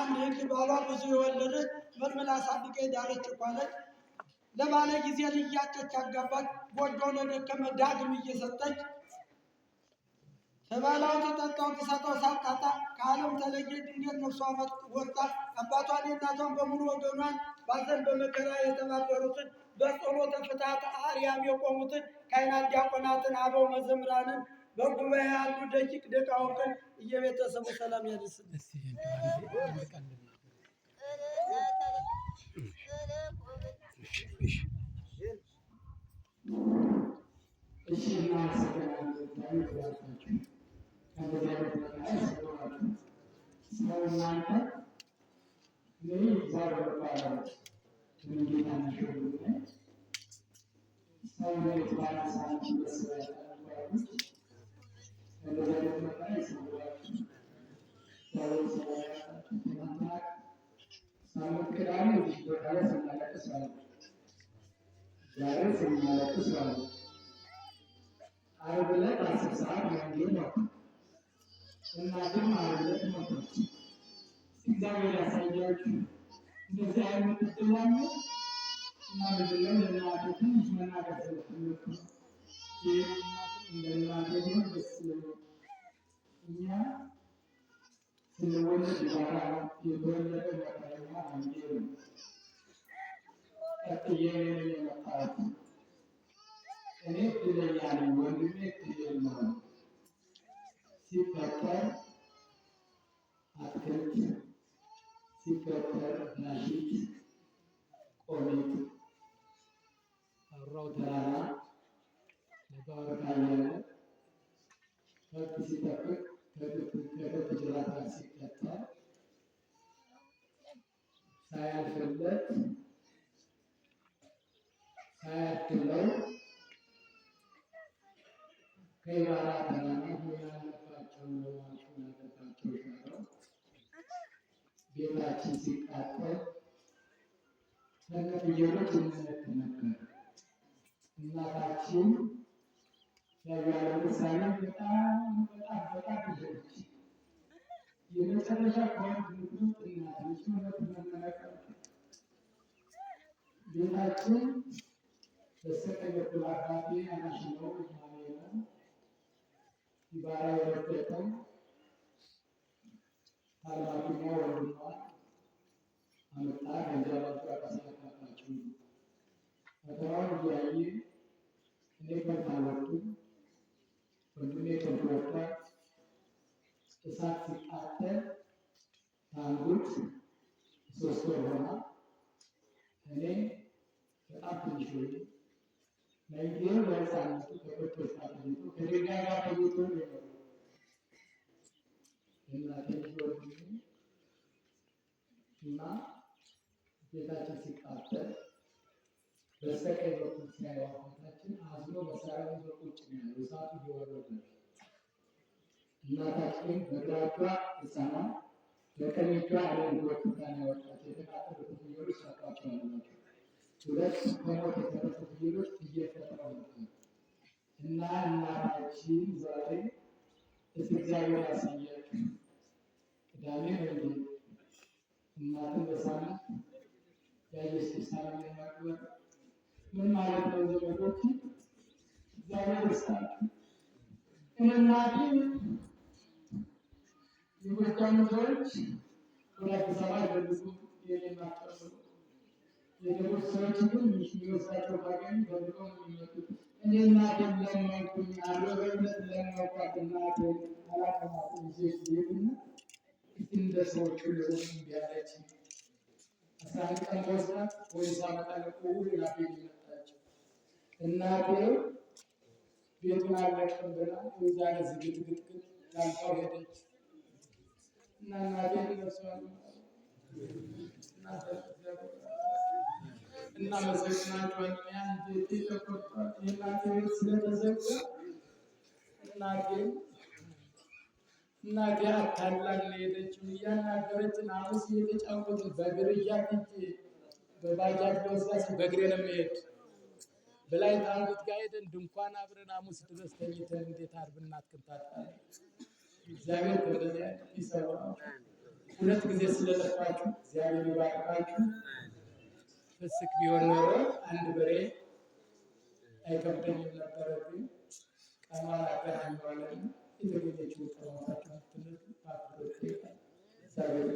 አንድ ህግ ባሏ ብዙ የወለደች መልመላ አሳድጋ ዳረች እኳለች ለባለ ጊዜ ልያጨች አጋባች ጎጆው ለደከመ ዳግም እየሰጠች ተባላው ተጠጣው ተሰጠው ሳጣጣ ከዓለም ተለየ ድንገት ነፍሷ ወጣ አባቷን እናቷን በሙሉ ወገኗን ባዘን በመከራ የተባበሩትን በጸሎተ ፍትሐት አርያም የቆሙትን ካህናት ዲያቆናትን አበው መዘምራንን በጉባኤ ያሉ ደቂቅ ደቂቃዎችን እየቤተሰቡ ሰላም ያድርስልን። ዓርብ ዕለት 10 ሰዓት ወንጌል ነው። እናትም ዓርብ ዕለት ሞተች። እግዚአብሔር ያሳያችሁ እንደዚህ አይነት ጥላኝ እና ምንድነው ለእናቱ ትንሽ መናገር ስለፈለኩ እንደናቱ ደስ ይላል። እኛ ስንወለድ ባራ የተወለደ ባራና ወንጌል ነው። ቀጥዬ የመጣሁት እኔ እድለኛ ነኝ። ወንድሜ እድለኛ ነው። ሲፈጠር አትክልት ሲፈጠር ናሽት ቆሜት አውራው ተራራ ለባወር ካየለ ከብት ሲጠብቅ ከከብት ጅራት ጋር ሲከተል ሳያልፍለት ሳያድለው ከይባራ ተራራ ያለባቸው ለዋቸው ያለባቸው ሸረው ቤታችን ሲቃጠል ለፍየሎች እንመለከት ነበር። እናታችን ያያለ ምሳሌ በጣም ብዙዎች የመጨረሻ ከወንድ ምክንያት እናቶች መመለከት ቤታችን በስተቀኝ በኩል አባቴ አናሽነው ማለየው ይባራ የወደቀው ታላቁኛ ወንድሟ አመጣ ገንዘባቸው አቀሳቀፋቸው ፈተናውን እያየ እኔ ከታወቁ ወንድሜ ከወጣ እሳት ሲቃጠል ታንጉት 3 ወር ሆና እኔ በጣም ትንሽ ወይ ለይሄ ወጣንቱ ከቆጥቶስ ታጥቶ ከድንጋይ ጋር ተይቶ ነው እና ቤታችን ሲቃጠል በስተቀኝ በኩል ሲያየው አባታችን አዝኖ መሳሪያ ይዞ ቁጭ ነው ያለው። እሳቱ እየወረደ እናታችን በግራቿ ሕፃናት በቀኝ እጇ ዓለም ወጥታን ያወጣች የተቃጠሉት ፍየሎች ሰጧቸው አላቸው። 2 ከሞት የተረፉ ፍየሎች እየፈጠሩ ነበር እና እናታችን ዛሬ እግዚአብሔር ያሳያችሁ ቅዳሜ ወንጌል እናትን በሳምንት ያየች ሳምንት ማክበር ምን ማለት ነው? ዘመዶች እግዚአብሔር ይስጣችሁ። እናቴ የጎጃም ሰዎች ወደ አዲስ አበባ ይፈልጉ የሚናቀሱ የደቡብ ሰዎች ግን የሚወስዳቸው ካገኙ ፈልገው ነው የሚመጡት። እኔ እናቴን ለማይኩኝ አለበለት ለማውቃት እናቴን አላቀማትም ዜት ዜትና እንደ ሰዎቹ ለሆኑ እንዲያለች 11 ቀን ወስዳት ወይስ አመጣለቁ ያገኝ መጣች። እናቴ ቤቱን አለቅም ብላ ወዛለ ዝግትግትግት ላንታው ሄደች እና እናቴን ለሷል እና መሰግናቸዋል ያን ቤት ተቆጣ የናቴ ቤት ስለተዘጋ እናቴ አታላል ሄደችው እያናገረችን ሐሙስ እየተጫወትን በእግር እያትቼ በባጃጅ በወስዳች በእግሬ ነው የምሄድ በላይ ታንጉት ጋር ሄደን ድንኳን አብረን ሐሙስ ድረስ ተኝተን እንዴት ዓርብ እናት ክንታጣ እግዚአብሔር ከበዚያ ይሰራል። ሁለት ጊዜ ስለጠፋችሁ እግዚአብሔር ይባርካችሁ። ፍስክ ቢሆን ኖሮ አንድ በሬ አይከብደኝም ነበረ፣ ግን ቀኗን አገናኘዋለን። የተገኘችውን ቀማታችሁ ትምህርት አክብሮት ይጠይቃል። እግዚአብሔር